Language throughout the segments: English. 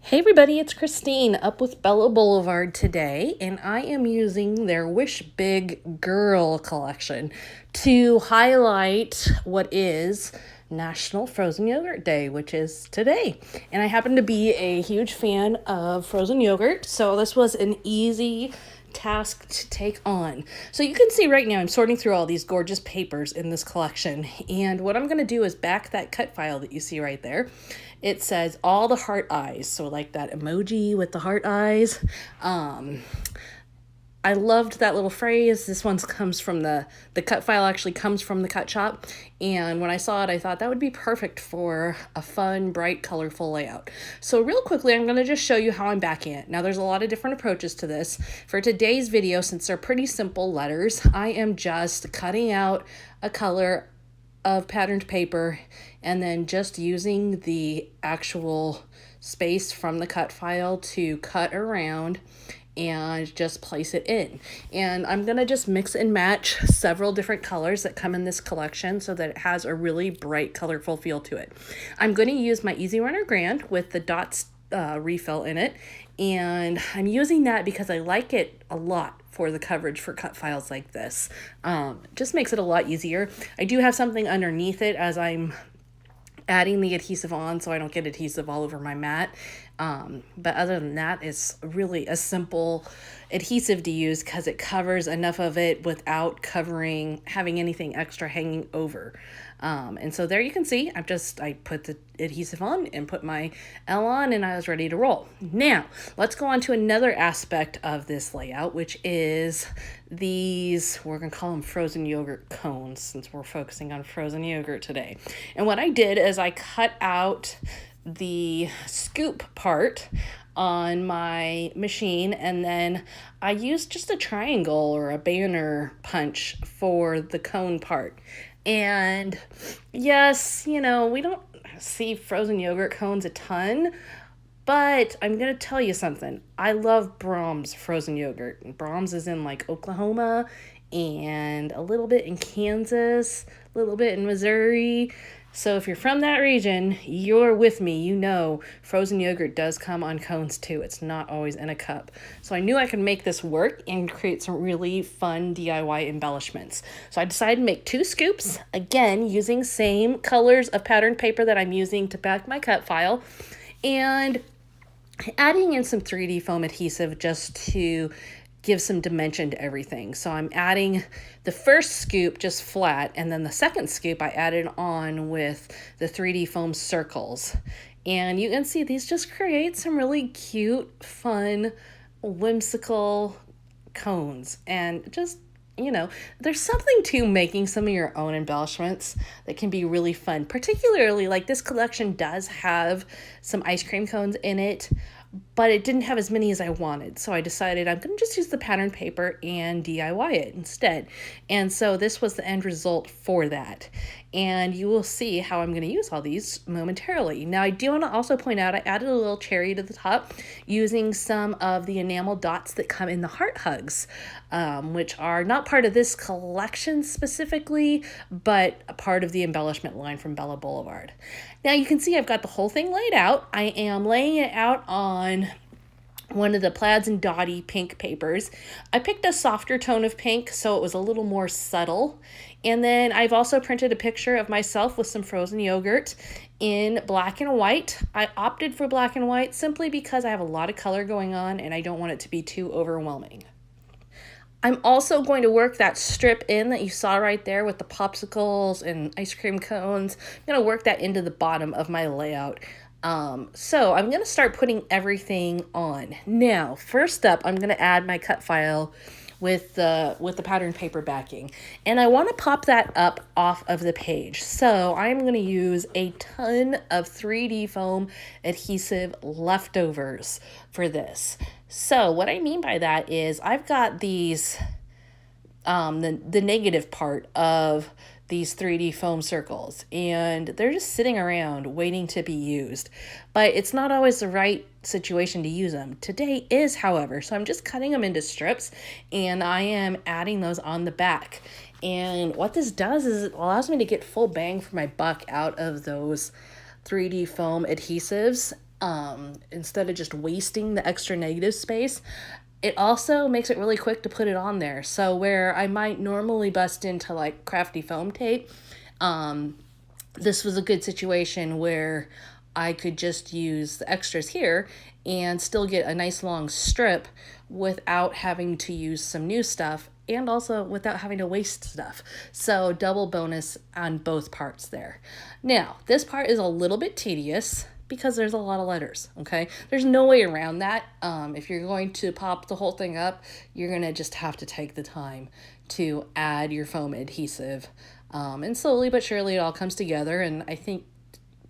Hey everybody, it's Christine up with Bella Boulevard today, and I am using their Wish Big Girl collection to highlight what is National Frozen Yogurt Day, which is today. And I happen to be a huge fan of frozen yogurt, so this was an easy task to take on. So you can see right now I'm sorting through all these gorgeous papers in this collection, and what I'm going to do is back that cut file that you see right there. It says all the heart eyes, so like that emoji with the heart eyes. I loved that little phrase. This one comes from the cut file, actually comes from the cut shop. And when I saw it, I thought that would be perfect for a fun, bright, colorful layout. So real quickly, I'm going to just show you how I'm backing it. Now, there's a lot of different approaches to this. For today's video, since they're pretty simple letters, I am just cutting out a color of patterned paper and then just using the actual space from the cut file to cut around and just place it in. And I'm going to just mix and match several different colors that come in this collection so that it has a really bright, colorful feel to it. I'm going to use my Easy Runner Grand with the dots refill in it, and I'm using that because I like it a lot for the coverage for cut files like this. Just makes it a lot easier. I do have something underneath it as I'm adding the adhesive on so I don't get adhesive all over my mat. But other than that, it's really a simple adhesive to use because it covers enough of it without having anything extra hanging over. And so there you can see, I put the adhesive on and put my L on, and I was ready to roll. Now, let's go on to another aspect of this layout, which is these, we're going to call them frozen yogurt cones since we're focusing on frozen yogurt today. And what I did is I cut out the scoop part on my machine, and then I used just a triangle or a banner punch for the cone part. And yes, we don't see frozen yogurt cones a ton, but I'm going to tell you something. I love Brahms frozen yogurt. Brahms is in like Oklahoma and a little bit in Kansas, a little bit in Missouri. So if you're from that region, you're with me. You know frozen yogurt does come on cones too. It's not always in a cup. So I knew I could make this work and create some really fun DIY embellishments. So I decided to make 2 scoops, again, using same colors of patterned paper that I'm using to back my cut file, and adding in some 3D foam adhesive just to give some dimension to everything. So I'm adding the first scoop just flat, and then the second scoop I added on with the 3D foam circles. And you can see these just create some really cute, fun, whimsical cones. And just, there's something to making some of your own embellishments that can be really fun. Particularly, like, this collection does have some ice cream cones in it, but it didn't have as many as I wanted. So I decided I'm going to just use the pattern paper and DIY it instead. And so this was the end result for that. And you will see how I'm going to use all these momentarily. Now, I do want to also point out I added a little cherry to the top using some of the enamel dots that come in the heart hugs, which are not part of this collection specifically, but a part of the embellishment line from Bella Boulevard. Now you can see I've got the whole thing laid out. I am laying it out on one of the Plaids and Dottie pink papers. I picked a softer tone of pink so it was a little more subtle. And then I've also printed a picture of myself with some frozen yogurt in black and white. I opted for black and white simply because I have a lot of color going on and I don't want it to be too overwhelming. I'm also going to work that strip in that you saw right there with the popsicles and ice cream cones. I'm going to work that into the bottom of my layout. So I'm going to start putting everything on. Now, first up, I'm going to add my cut file with the pattern paper backing. And I want to pop that up off of the page. So I'm going to use a ton of 3D foam adhesive leftovers for this. So what I mean by that is I've got these, the negative part of these 3D foam circles, and they're just sitting around waiting to be used. But it's not always the right situation to use them. Today is, however, so I'm just cutting them into strips, and I am adding those on the back. And what this does is it allows me to get full bang for my buck out of those 3D foam adhesives instead of just wasting the extra negative space. It also makes it really quick to put it on there. So where I might normally bust into like crafty foam tape, this was a good situation where I could just use the extras here and still get a nice long strip without having to use some new stuff and also without having to waste stuff. So double bonus on both parts there. Now, this part is a little bit tedious because there's a lot of letters, okay? There's no way around that. If you're going to pop the whole thing up, you're gonna just have to take the time to add your foam adhesive. And slowly but surely it all comes together, and I think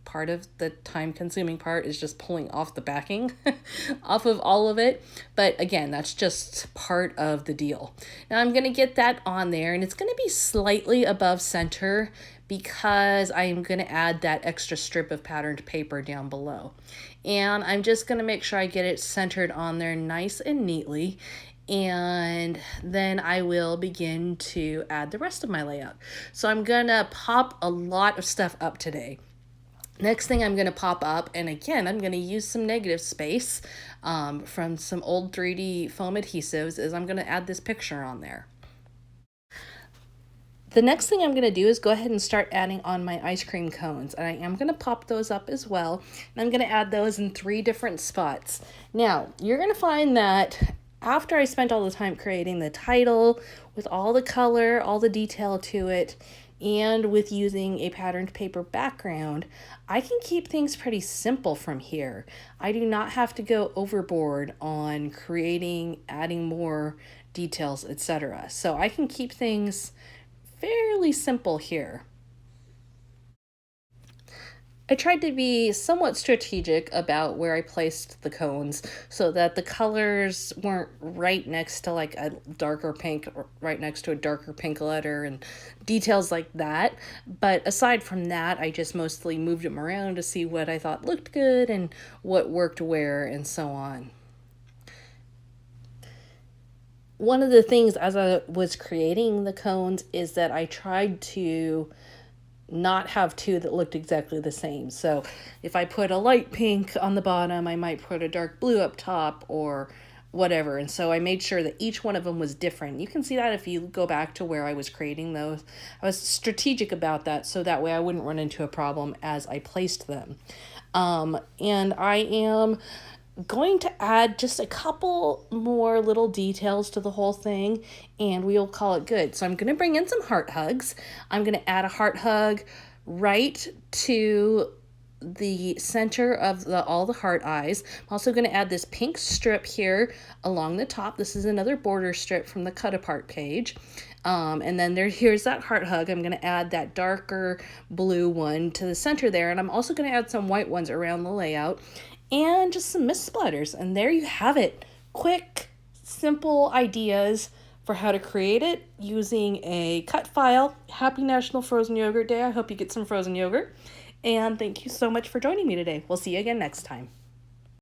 part of the time-consuming part is just pulling off the backing off of all of it. But again, that's just part of the deal. Now I'm gonna get that on there, and it's gonna be slightly above center because I'm gonna add that extra strip of patterned paper down below. And I'm just gonna make sure I get it centered on there nice and neatly. And then I will begin to add the rest of my layout. So I'm gonna pop a lot of stuff up today. Next thing I'm going to pop up, and again, I'm going to use some negative space from some old 3D foam adhesives, is I'm going to add this picture on there. The next thing I'm going to do is go ahead and start adding on my ice cream cones. And I am going to pop those up as well. And I'm going to add those in 3 different spots. Now, you're going to find that after I spent all the time creating the title with all the color, all the detail to it, and with using a patterned paper background, I can keep things pretty simple from here. I do not have to go overboard on creating, adding more details, etc. So I can keep things fairly simple here. I tried to be somewhat strategic about where I placed the cones so that the colors weren't right next to like a darker pink or right next to a darker pink letter and details like that. But aside from that, I just mostly moved them around to see what I thought looked good and what worked where and so on. One of the things as I was creating the cones is that I tried to not have 2 that looked exactly the same. So if I put a light pink on the bottom, I might put a dark blue up top or whatever. And so I made sure that each one of them was different. You can see that if you go back to where I was creating those. I was strategic about that so that way I wouldn't run into a problem as I placed them. And I am going to add just a couple more little details to the whole thing and we'll call it good. So I'm going to bring in some heart hugs. I'm going to add a heart hug right to the center of all the heart eyes. I'm also going to add this pink strip here along the top. This is another border strip from the cut apart page. And then here's that heart hug. I'm going to add that darker blue one to the center there. And I'm also going to add some white ones around the layout. And just some mist splatters. And there you have it. Quick, simple ideas for how to create it using a cut file. Happy National Frozen Yogurt Day. I hope you get some frozen yogurt. And thank you so much for joining me today. We'll see you again next time.